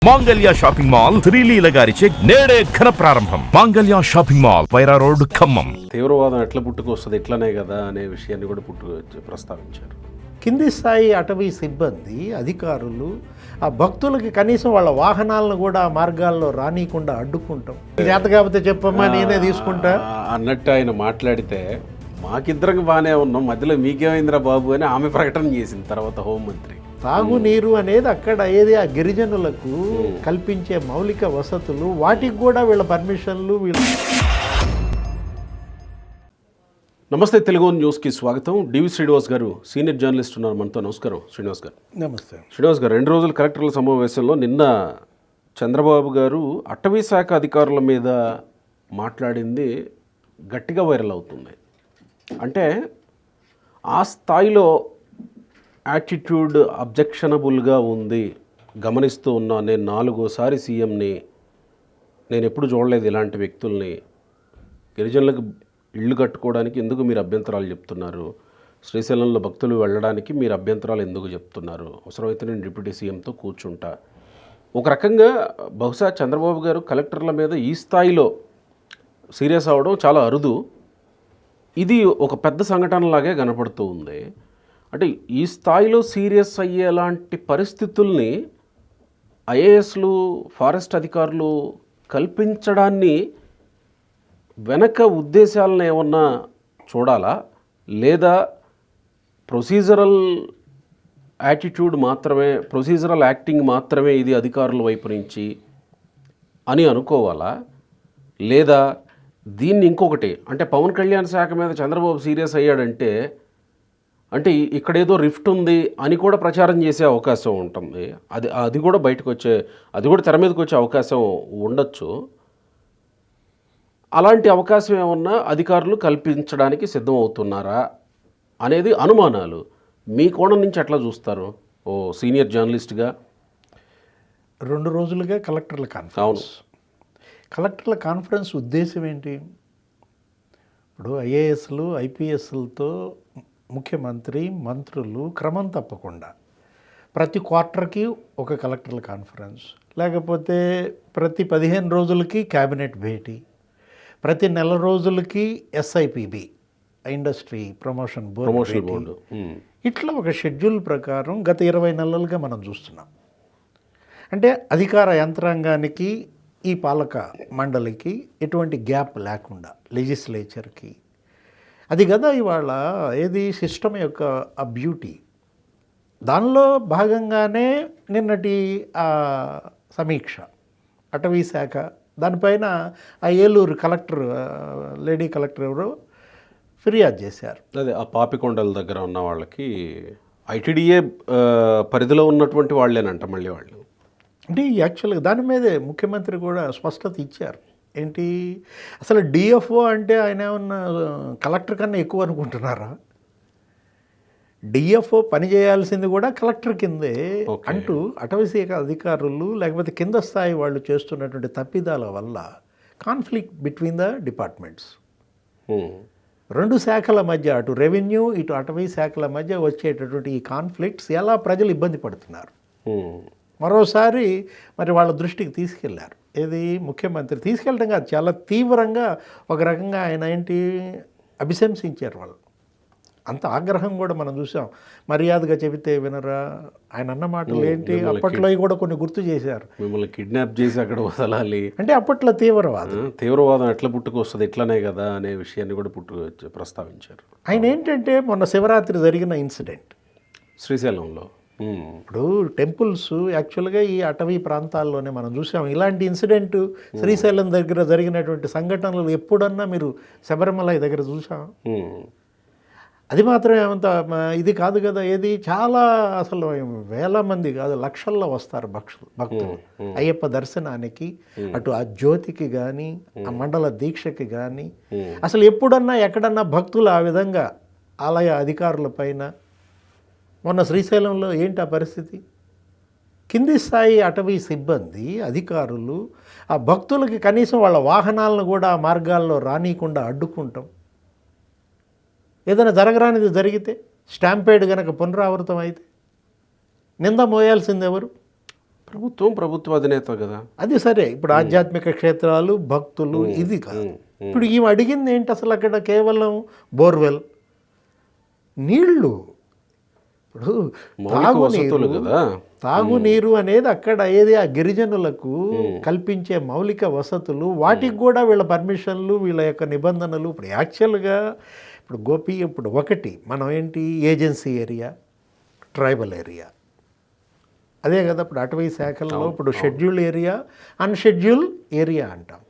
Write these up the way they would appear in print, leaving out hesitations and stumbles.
మాంగళ్య shopping mall Sreeleela గారిచే నేడే ఘన ప్రారంభం. Mangalya shopping mall, Wyra road, Khammam. తీవ్రవాదం ఎట్లా పుట్టుకొస్తుంది, ఇట్లనే కదా అనే విషయాన్ని కూడా ప్రస్తావించారు. కింది స్థాయి అటవీ సిబ్బంది, అధికారులు ఆ భక్తులకి కనీసం వాళ్ళ వాహనాలను కూడా ఆ మార్గాల్లో రానియకుండా అడ్డుకుంటాం. చేత కాకపోతే చెప్పమ్మా, నేనే తీసుకుంటా అన్నట్టు ఆయన మాట్లాడితే మాకిద్దరికి బాగానే ఉన్నాం, మధ్యలో మీకేమైందిరా బాబు అని ఆమె ప్రకటన చేసింది తర్వాత హోంమంత్రి. తాగునీరు అనేది అక్కడ ఏది ఆ గిరిజనులకు కల్పించే మౌలిక వసతులు, వాటికి కూడా వీళ్ళ పర్మిషన్లు నమస్తే, తెలుగు న్యూస్కి స్వాగతం. డివి శ్రీనివాస్ గారు సీనియర్ జర్నలిస్ట్ ఉన్నారు మనతో. నమస్కారం శ్రీనివాస్ గారు. నమస్తే శ్రీనివాస్ గారు, 2 రోజుల కలెక్టర్ల సమావేశంలో నిన్న చంద్రబాబు గారు అటవీ శాఖ అధికారుల మీద మాట్లాడింది గట్టిగా వైరల్ అవుతుంది. అంటే ఆ స్థాయిలో యాటిట్యూడ్ అబ్జెక్షనబుల్గా ఉంది. గమనిస్తూ ఉన్నా, నేను 4సారి సీఎంని, నేను ఎప్పుడు చూడలేదు ఇలాంటి వ్యక్తుల్ని. గిరిజనులకు ఇళ్ళు కట్టుకోవడానికి ఎందుకు మీరు అభ్యంతరాలు చెప్తున్నారు? శ్రీశైలంలో భక్తులు వెళ్ళడానికి మీరు అభ్యంతరాలు ఎందుకు చెప్తున్నారు? అవసరమైతే నేను డిప్యూటీ సీఎంతో కూర్చుంటా. ఒక రకంగా బహుశా చంద్రబాబు గారు కలెక్టర్ల మీద ఈ స్థాయిలో సీరియస్ అవ్వడం చాలా అరుదు. ఇది ఒక పెద్ద సంఘటనలాగే కనపడుతూ ఉంది. అంటే ఈ స్థాయిలో సీరియస్ అయ్యేలాంటి పరిస్థితుల్ని ఐఏఎస్లు, ఫారెస్ట్ అధికారులు కల్పించడాన్ని వెనక ఉద్దేశాలను ఏమన్నా చూడాలా, లేదా ప్రొసీజరల్ యాటిట్యూడ్ మాత్రమే, ప్రొసీజరల్ యాక్టింగ్ మాత్రమే ఇది అధికారుల వైపు నుంచి అని అనుకోవాలా, లేదా దీన్ని ఇంకొకటి అంటే పవన్ కళ్యాణ్ శాఖ మీద చంద్రబాబు సీరియస్ అయ్యాడంటే అంటే ఇక్కడేదో రిఫ్ట్ ఉంది అని కూడా ప్రచారం చేసే అవకాశం ఉంటుంది. అది కూడా బయటకు వచ్చే, అది కూడా తెర మీదకి వచ్చే అవకాశం ఉండొచ్చు. అలాంటి అవకాశం ఏమన్నా అధికారులు కల్పించడానికి సిద్ధం అవుతున్నారా అనేది అనుమానాలు. మీ కోణం నుంచి ఎట్లా చూస్తారు ఓ సీనియర్ జర్నలిస్ట్గా? 2 రోజులుగా కలెక్టర్ల కాన్ఫరెన్స్. అవును, కలెక్టర్ల కాన్ఫరెన్స్ ఉద్దేశం ఏంటి? ఇప్పుడు ఐఏఎస్లు, ఐపీఎస్లతో ముఖ్యమంత్రి, మంత్రులు క్రమం తప్పకుండా ప్రతి క్వార్టర్కి ఒక కలెక్టర్ల కాన్ఫరెన్స్, లేకపోతే ప్రతి 15 రోజులకి క్యాబినెట్ భేటీ, ప్రతి నెల రోజులకి ఎస్ఐపిబి, ఇండస్ట్రీ ప్రమోషన్ బోర్డు, ఇట్లా ఒక షెడ్యూల్ ప్రకారం గత 20 నెలలుగా మనం చూస్తున్నాం. అంటే అధికార యంత్రాంగానికి, ఈ పాలక మండలికి ఎటువంటి గ్యాప్ లేకుండా లెజిస్లేచర్కి, అది కదా ఇవాళ ఏది సిస్టమ్ యొక్క ఆ బ్యూటీ. దానిలో భాగంగానే నిన్నటి సమీక్ష అటవీ శాఖ, దానిపైన ఆ ఏలూరు కలెక్టర్, లేడీ కలెక్టర్ ఎవరో ఫిర్యాదు చేశారు. అదే ఆ పాపికొండల దగ్గర ఉన్న వాళ్ళకి ఐటీడీఏ పరిధిలో ఉన్నటువంటి వాళ్ళేనంట మళ్ళీ వాళ్ళు. అంటే యాక్చువల్గా దాని మీదే ముఖ్యమంత్రి కూడా స్పష్టత ఇచ్చారు. ఏంటి అసలు డిఎఫ్ఓ అంటే ఆయన ఏమన్నా కలెక్టర్ కన్నా ఎక్కువ అనుకుంటున్నారా? డిఎఫ్ఓ పని చేయాల్సింది కూడా కలెక్టర్ కిందే అంటూ అటవీ శాఖ అధికారులు లేకపోతే కింద స్థాయి వాళ్ళు చేస్తున్నటువంటి తప్పిదాల వల్ల కాన్ఫ్లిక్ట్ బిట్వీన్ ద డిపార్ట్మెంట్స్, 2 శాఖల మధ్య, అటు రెవెన్యూ ఇటు అటవీ శాఖల మధ్య వచ్చేటటువంటి ఈ కాన్ఫ్లిక్ట్స్ ఎలా ప్రజలు ఇబ్బంది పడుతున్నారు. మరోసారి మరి వాళ్ళ దృష్టికి తీసుకెళ్లారు. ఏది ముఖ్యమంత్రి తీసుకెళ్ళడం కాదు, చాలా తీవ్రంగా ఒక రకంగా ఆయన అభిశంసించారు వాళ్ళు. అంత ఆగ్రహం కూడా మనం చూసాం. మర్యాదగా చెబితే వినరా, ఆయన అన్న మాటలు ఏంటి, అప్పట్లో కూడా కొన్ని గుర్తు చేశారు. మిమ్మల్ని కిడ్నాప్ చేసి అక్కడ వదలాలి అంటే అప్పట్లో తీవ్రవాదం ఎట్లా పుట్టుకొస్తుంది, ఇట్లనే కదా అనే విషయాన్ని కూడా ప్రస్తావించారు. ఆయన ఏంటంటే మొన్న శివరాత్రి జరిగిన ఇన్సిడెంట్ శ్రీశైలంలో, ఇప్పుడు టెంపుల్స్ యాక్చువల్గా ఈ అటవీ ప్రాంతాల్లోనే మనం చూసాం. ఇలాంటి ఇన్సిడెంట్ శ్రీశైలం దగ్గర జరిగినటువంటి సంఘటనలు ఎప్పుడన్నా మీరు శబరిమల దగ్గర చూసాం? అది మాత్రం ఏమంత ఇది కాదు కదా. ఏది చాలా అసలు వేల మంది కాదు, లక్షల్లో వస్తారు భక్తులు అయ్యప్ప దర్శనానికి, అటు ఆ జ్యోతికి కానీ ఆ మండల దీక్షకి కానీ. అసలు ఎప్పుడన్నా ఎక్కడన్నా భక్తులు ఆ విధంగా ఆలయ అధికారుల పైన, మొన్న శ్రీశైలంలో ఏంటి ఆ పరిస్థితి? కింది స్థాయి అటవీ సిబ్బంది, అధికారులు ఆ భక్తులకి కనీసం వాళ్ళ వాహనాలను కూడా ఆ మార్గాల్లో రానియకుండా అడ్డుకుంటాం. ఏదైనా జరగరానిది జరిగితే, స్టాంపేడ్ కనుక పునరావృతం అయితే నింద మోయాల్సింది ఎవరు? ప్రభుత్వ అధినేత కదా. అది సరే, ఇప్పుడు ఆధ్యాత్మిక క్షేత్రాలు, భక్తులు, ఇది కాదు. ఇప్పుడు ఈమె అడిగింది ఏంటి అసలు అక్కడ? కేవలం బోర్వెల్ నీళ్లు. ఇప్పుడు మౌలిక వసతులు కదా. తాగునీరు అనేది అక్కడ ఏది ఆ గిరిజనులకు కల్పించే మౌలిక వసతులు, వాటికి కూడా వీళ్ళ పర్మిషన్లు, వీళ్ళ యొక్క నిబంధనలు. ఇప్పుడు యాక్చువల్గా ఇప్పుడు గోపి, ఇప్పుడు ఒకటి మనం ఏంటి, ఏజెన్సీ ఏరియా, ట్రైబల్ ఏరియా, అదే కదా. ఇప్పుడు అటవీ శాఖల్లో ఇప్పుడు షెడ్యూల్ ఏరియా, అన్షెడ్యూల్ ఏరియా అంటాం.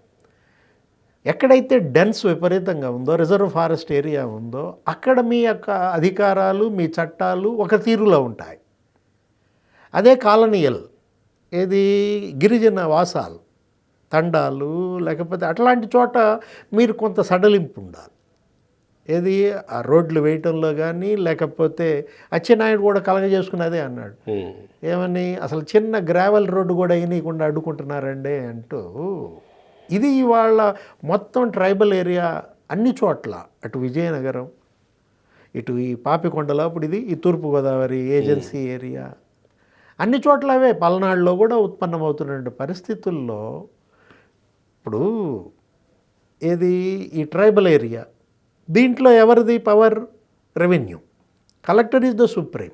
ఎక్కడైతే డెన్స్ విపరీతంగా ఉందో, రిజర్వ్ ఫారెస్ట్ ఏరియా ఉందో, అక్కడ మీ యొక్క అధికారాలు, మీ చట్టాలు ఒక తీరులో ఉంటాయి. అదే కాలనీయల్, ఏది గిరిజన వాసాలు, తండాలు, లేకపోతే అట్లాంటి చోట మీరు కొంత సడలింపు ఉండాలి. ఏది ఆ రోడ్లు వేయటంలో కానీ, లేకపోతే అచ్చెన్నాయుడు కూడా కలగజేసుకున్నదే అన్నాడు. ఏమని, అసలు చిన్న గ్రావెల్ రోడ్డు కూడా వేయనీయకుండా అడ్డుకుంటున్నారండి అంటూ. ఇది ఇవాళ మొత్తం ట్రైబల్ ఏరియా అన్ని చోట్ల, అటు విజయనగరం, ఇటు ఈ పాపికొండలో, ఇప్పుడు ఇది ఈ తూర్పుగోదావరి ఏజెన్సీ ఏరియా, అన్ని చోట్ల అవే. పల్నాడులో కూడా ఉత్పన్నమవుతున్న పరిస్థితుల్లో ఇప్పుడు ఏది ఈ ట్రైబల్ ఏరియా, దీంట్లో ఎవరిది power? Revenue. Collector is the supreme.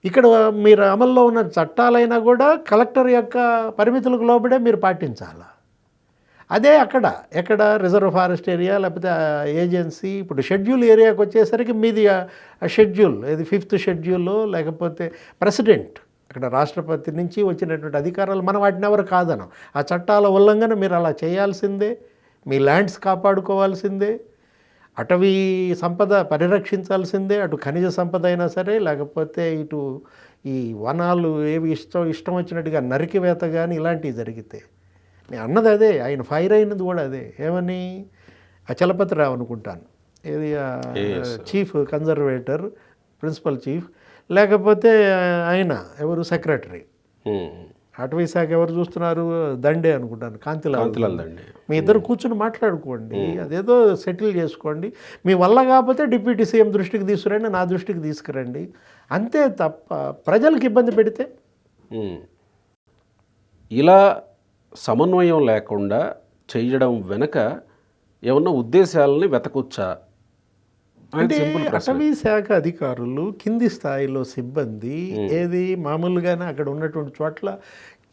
ఇక్కడ మీరు అమల్లో ఉన్న చట్టాలైనా కూడా కలెక్టర్ యొక్క పరిమితులకు లోబడే మీరు పాటించాలా. అదే ఎక్కడ రిజర్వ్ ఫారెస్ట్ ఏరియా, లేకపోతే ఏజెన్సీ. ఇప్పుడు షెడ్యూల్ ఏరియాకి వచ్చేసరికి మీది ఆ షెడ్యూల్, ఇది 5th షెడ్యూల్లో, లేకపోతే ప్రెసిడెంట్, అక్కడ రాష్ట్రపతి నుంచి వచ్చినటువంటి అధికారాలు, మనం వాటిని ఎవరు కాదనం. ఆ చట్టాల ఉల్లంఘన మీరు అలా చేయాల్సిందే, మీ ల్యాండ్స్ కాపాడుకోవాల్సిందే, అటవీ సంపద పరిరక్షించాల్సిందే, అటు ఖనిజ సంపద అయినా సరే, లేకపోతే ఇటు ఈ వనాలు ఏవి ఇష్టం వచ్చినట్టుగా నరికివేత కానీ ఇలాంటివి జరిగితే. నేను అన్నది అదే, ఆయన ఫైర్ అయినది కూడా అదే. ఏమని, చలపతిరావు అనుకుంటాను, ఏది చీఫ్ కన్జర్వేటర్, ప్రిన్సిపల్ చీఫ్, లేకపోతే ఆయన ఎవరు సెక్రటరీ అటవీ శాఖ ఎవరు చూస్తున్నారు, దండే అనుకుంటాను, కాంతిలాల్ దండే. మీ ఇద్దరు కూర్చుని మాట్లాడుకోండి, అదేదో సెటిల్ చేసుకోండి. మీ వల్ల కాకపోతే డిప్యూటీ సీఎం దృష్టికి తీసుకురండి, నా దృష్టికి తీసుకురండి, అంతే తప్ప ప్రజలకు ఇబ్బంది పెడితే. ఇలా సమన్వయం లేకుండా చేయడం వెనక ఏమన్నా ఉద్దేశాలని వెతకొచ్చా? అంటే అటవీ శాఖ అధికారులు, కింది స్థాయిలో సిబ్బంది, ఏది మామూలుగానే అక్కడ ఉన్నటువంటి చోట్ల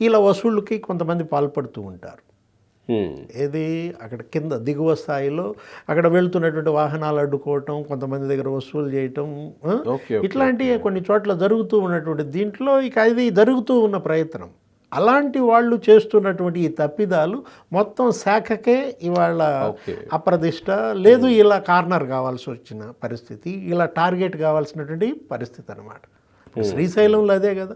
ఇలా వసూళ్ళకి కొంతమంది పాల్పడుతూ ఉంటారు. ఏది అక్కడ కింద దిగువ స్థాయిలో అక్కడ వెళ్తున్నటువంటి వాహనాలు అడ్డుకోవటం, కొంతమంది దగ్గర వసూలు చేయటం, ఇట్లాంటివి కొన్ని చోట్ల జరుగుతూ ఉన్నటువంటి దీంట్లో ఇక అది జరుగుతూ ఉన్న ప్రయత్నం. అలాంటి వాళ్ళు చేస్తున్నటువంటి ఈ తప్పిదాలు మొత్తం శాఖకే ఇవాళ అప్రదిష్ట. లేదు, ఇలా కార్నర్ కావాల్సి వచ్చిన పరిస్థితి, ఇలా టార్గెట్ కావాల్సినటువంటి పరిస్థితి అన్నమాట. శ్రీశైలంలో అదే కదా,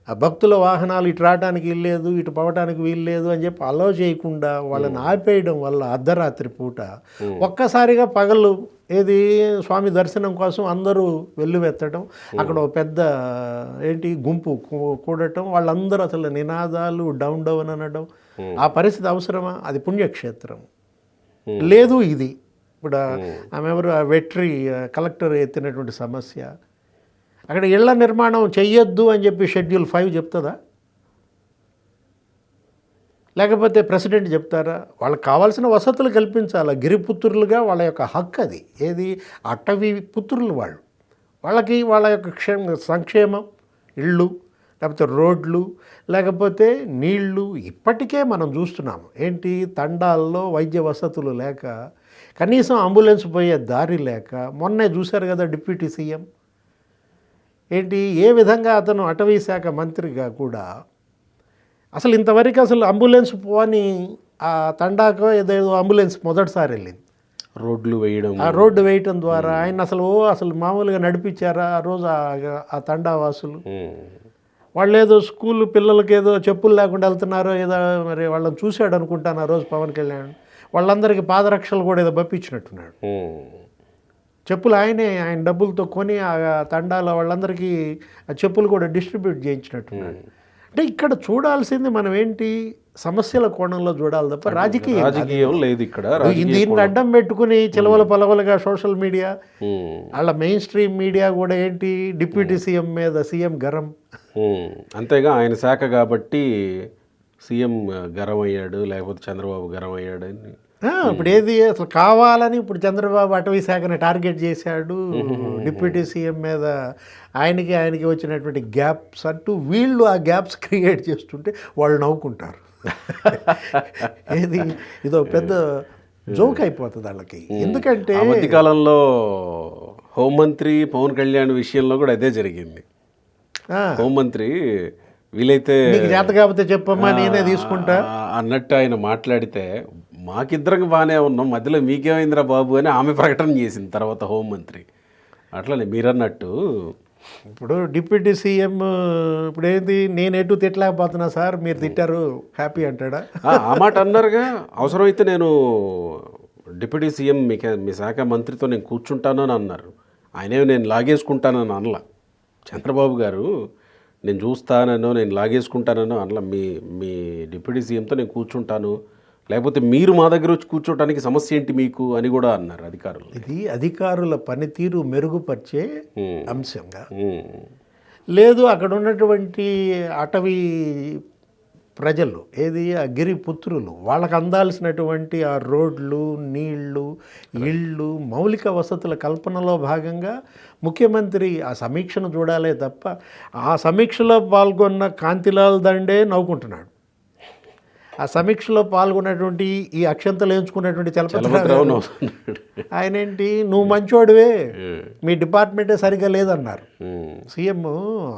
ఆ భక్తుల వాహనాలు ఇటు రావడానికి వీల్లేదు, ఇటు పోవటానికి వీల్లేదు అని చెప్పి అలో చేయకుండా వాళ్ళని ఆపేయడం వల్ల అర్ధరాత్రి పూట ఒక్కసారిగా పగలు ఏది స్వామి దర్శనం కోసం అందరూ వెల్లువెత్తడం, అక్కడ ఒక పెద్ద ఏంటి గుంపు కూడటం, వాళ్ళందరూ అసలు నినాదాలు, డౌన్ డౌన్ అనడం. ఆ పరిస్థితి అవసరమా? అది పుణ్యక్షేత్రం. లేదు, ఇది ఇప్పుడు ఆమె ఎవరు, ఆ వెట్రీ కలెక్టర్ ఎత్తినటువంటి సమస్య, అక్కడ ఇళ్ల నిర్మాణం చెయ్యొద్దు అని చెప్పి షెడ్యూల్ 5 చెప్తుందా? లేకపోతే ప్రెసిడెంట్ చెప్తారా? వాళ్ళకి కావాల్సిన వసతులు కల్పించాలి. గిరిపుత్రులుగా వాళ్ళ యొక్క హక్కు అది. ఏది అటవీ పుత్రులు వాళ్ళకి వాళ్ళ యొక్క సంక్షేమం, ఇళ్ళు, లేకపోతే రోడ్లు, లేకపోతే నీళ్లు. ఇప్పటికే మనం చూస్తున్నాము ఏంటి, తండాల్లో వైద్య వసతులు లేక, కనీసం అంబులెన్స్ పోయే దారి లేక. మొన్నే చూశారు కదా డిప్యూటీ సీఎం ఏంటి, ఏ విధంగా అతను అటవీ శాఖ మంత్రిగా కూడా అసలు ఇంతవరకు అసలు అంబులెన్స్ పోని ఆ తండాకో ఏదేదో అంబులెన్స్ మొదటిసారి వెళ్ళింది. ఆ రోడ్డు వేయటం ద్వారా ఆయన అసలు మామూలుగా నడిపించారా ఆ రోజు ఆ తండావాసులు? వాళ్ళు ఏదో స్కూల్ పిల్లలకి ఏదో చెప్పులు లేకుండా వెళ్తున్నారో ఏదో, మరి వాళ్ళని చూశాడు అనుకుంటాను ఆ రోజు పవన్ కళ్యాణ్. వాళ్ళందరికీ పాదరక్షలు కూడా ఏదో పంపించినట్టున్నాడు. చెప్పులు ఆయన డబ్బులతో కొని ఆ తండాల వాళ్ళందరికీ ఆ చెప్పులు కూడా డిస్ట్రిబ్యూట్ చేయించినట్టున్నాడు. అంటే ఇక్కడ చూడాల్సింది మనం ఏంటి, సమస్యల కోణంలో చూడాలి తప్ప రాజకీయం లేదు ఇక్కడ. దీన్ని అడ్డం పెట్టుకుని చిలవల పలవలుగా సోషల్ మీడియా, వాళ్ళ మెయిన్ స్ట్రీమ్ మీడియా కూడా ఏంటి, డిప్యూటీ సీఎం మీద సీఎం గరం అంతేగా ఆయన శాఖ కాబట్టి సీఎం గర్వం అయ్యాడు, లేకపోతే చంద్రబాబు గర్వం అయ్యాడు అని. ఇప్పుడు ఏది అసలు కావాలని ఇప్పుడు చంద్రబాబు అటవీ శాఖని టార్గెట్ చేశాడు డిప్యూటీ సీఎం మీద. ఆయనకి వచ్చినటువంటి గ్యాప్స్ అంటూ వీళ్ళు ఆ గ్యాప్స్ క్రియేట్ చేస్తుంటే వాళ్ళు నవ్వుకుంటారు. ఏది ఇదో పెద్ద జోక్ అయిపోతుంది వాళ్ళకి. ఎందుకంటే ఆ మధ్య కాలంలో హోంమంత్రి పవన్ కళ్యాణ్ విషయంలో కూడా అదే జరిగింది. హోంమంత్రి వీలైతే నీకు చేత కాకపోతే చెప్పమ్మా నేనే తీసుకుంటా అన్నట్టు ఆయన మాట్లాడితే మాకిద్దరికి బాగానే ఉన్నాం, మధ్యలో మీకేమైందిరా బాబు అని ఆమె ప్రకటన చేసింది తర్వాత హోంమంత్రి. అట్లనే మీరన్నట్టు ఇప్పుడు డిప్యూటీ సీఎం ఇప్పుడు ఏంది నేను ఎటు తిట్టలేకపోతున్నా సార్, మీరు తిట్టారు హ్యాపీ అంటాడా? ఆ మాట అన్నారుగా. అవసరమైతే నేను డిప్యూటీ సీఎం మీ శాఖ మంత్రితో నేను కూర్చుంటాను అని అన్నారు. ఆయనే నేను లాగేసుకుంటానని అనలా. చంద్రబాబు గారు నేను చూస్తానో నేను లాగేసుకుంటానో అనలా. మీ డిప్యూటీ సీఎంతో నేను కూర్చుంటాను, లేకపోతే మీరు మా దగ్గర వచ్చి కూర్చోటానికి సమస్య ఏంటి మీకు అని కూడా అన్నారు అధికారులు. ఇది అధికారుల పనితీరు మెరుగుపరిచే అంశంగా లేదు. అక్కడ ఉన్నటువంటి అటవీ ప్రజలు ఏది ఆ గిరి పుత్రులు వాళ్ళకు అందాల్సినటువంటి ఆ రోడ్లు, నీళ్లు, ఇళ్ళు, మౌలిక వసతుల కల్పనలో భాగంగా ముఖ్యమంత్రి ఆ సమీక్షను చూడాలే తప్ప ఆ సమీక్షలో పాల్గొన్న కాంతిలాల్ దండే నవ్వుకుంటున్నాడు. ఆ సమీక్షలో పాల్గొన్నటువంటి ఈ అక్షంతలు ఎంచుకున్నటువంటి చలపతిరావు ఆయన ఏంటి నువ్వు మంచోడివే, మీ డిపార్ట్మెంటే సరిగా లేదన్నారు సీఎం.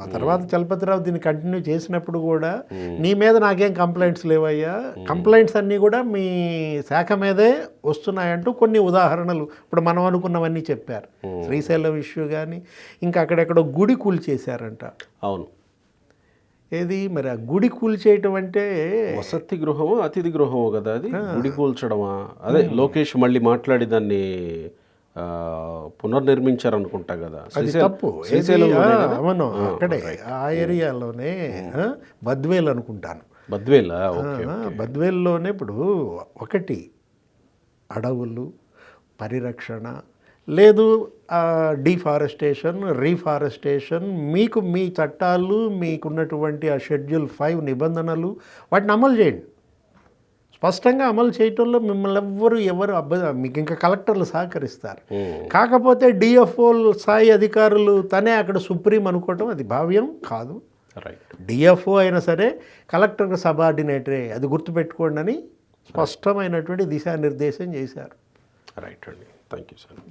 ఆ తర్వాత చలపతిరావు దీన్ని కంటిన్యూ చేసినప్పుడు కూడా నీ మీద నాకేం కంప్లైంట్స్ లేవయ్యా, కంప్లైంట్స్ అన్నీ కూడా మీ శాఖ మీదే వస్తున్నాయంటూ కొన్ని ఉదాహరణలు ఇప్పుడు మనం అనుకున్నవన్నీ చెప్పారు. శ్రీశైలం ఇష్యూ కానీ ఇంకా అక్కడెక్కడో గుడి కూల్చేశారంట. అవును. ఏది మరి ఆ గుడి కూల్చేయటం అంటే వసతి గృహమో అతిథి గృహమో కదా అది, గుడి కూల్చడమా? అదే లోకేష్ మళ్ళీ మాట్లాడి దాన్ని పునర్నిర్మించారనుకుంటా కదా. తప్పు. అవును, అక్కడే ఆ ఏరియాలోనే బద్వేల్ అనుకుంటాను. బద్వేల్లోనే ఇప్పుడు ఒకటి అడవులు పరిరక్షణ లేదు, డిఫారెస్టేషన్, రీఫారెస్టేషన్, మీకు మీ చట్టాలు మీకున్నటువంటి ఆ షెడ్యూల్ 5 నిబంధనలు వాటిని అమలు చేయండి. స్పష్టంగా అమలు చేయటంలో మిమ్మల్ని ఎవరు మీకు ఇంకా కలెక్టర్లు సహకరిస్తారు. కాకపోతే డిఎఫ్ఓ స్థాయి అధికారులు తనే అక్కడ సుప్రీం అనుకోవటం అది భావ్యం కాదు. డిఎఫ్ఓ అయినా సరే కలెక్టర్కి సబార్డినేటరే, అది గుర్తుపెట్టుకోండి అని స్పష్టమైనటువంటి దిశానిర్దేశం చేశారు. రైట్ అండి, థ్యాంక్ యూ సార్.